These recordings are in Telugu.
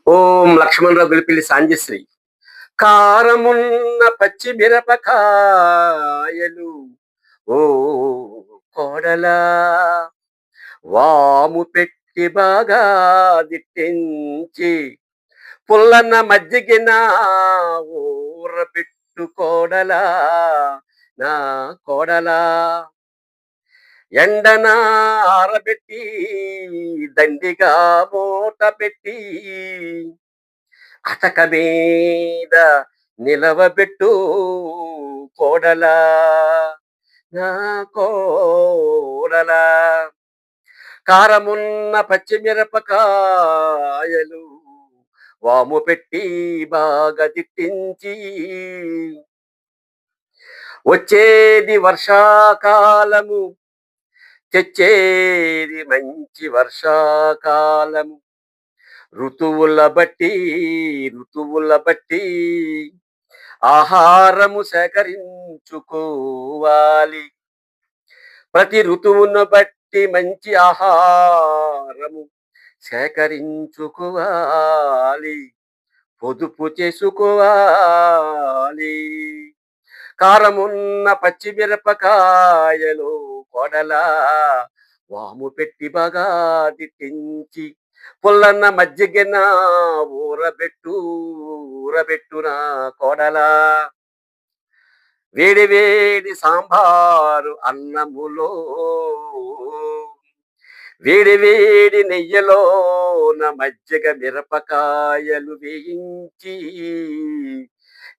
ఓం లక్ష్మణరావు గొలిపిల్లి సాంజశ్రీ. కారమున్న పచ్చి మిరపకాయలు ఓ కోడలా వాము పెట్టి బాగా దిట్టించి పుల్లన్న మజ్జిగిన ఊరబెట్టు కోడలా నా కోడలా ఎండన ఆరబెట్టి దండిగా మూట పెట్టి అటక మీద నిలవబెట్టు కోడలా నా కోడలా కారమున్న పచ్చిమిరపకాయలు వాము పెట్టి బాగా దిట్టించి వచ్చేది వర్షాకాలము తెచ్చేది మంచి వర్షాకాలము ఋతువుల బట్టి ఋతువుల బట్టి ఆహారము సేకరించుకోవాలి. ప్రతి ఋతువును బట్టి మంచి ఆహారము సేకరించుకోవాలి. పొదుపు చేసుకోవాలి. కారమున్న పచ్చిమిరపకాయలు కొడలా వాము పెట్టి బాగా దిట్టించి పుల్లన్న మజ్జిగన ఊరబెట్టు ఊరబెట్టునా కోడలా వేడి వేడి సాంబారు అన్నములో వేడి వేడి నెయ్యిలోన మజ్జిగ మిరపకాయలు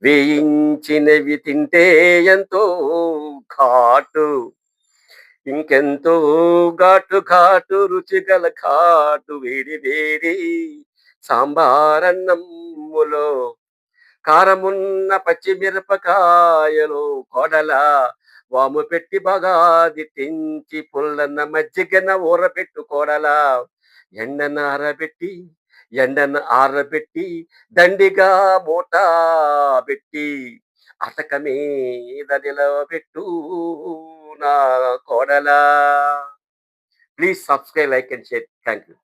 వేయించినవి తింటే ఎంతో ఘాటు ఇంకెంతో ఘాటు ఘాటు రుచిగల ఘాటు వేడి వేడి సాంబారన్నములో కారమున్న పచ్చిమిరపకాయలు కోడలా వాము పెట్టి బాగా దిట్టించి పుల్లన్న మజ్జిగన ఊరబెట్టు కోడలా ఎండన ఆరబెట్టి ఎండన ఆరబెట్టి దండిగా మూట పెట్టి అటక మీద నిలవబెట్టు నా కోడలా please subscribe like and share thank you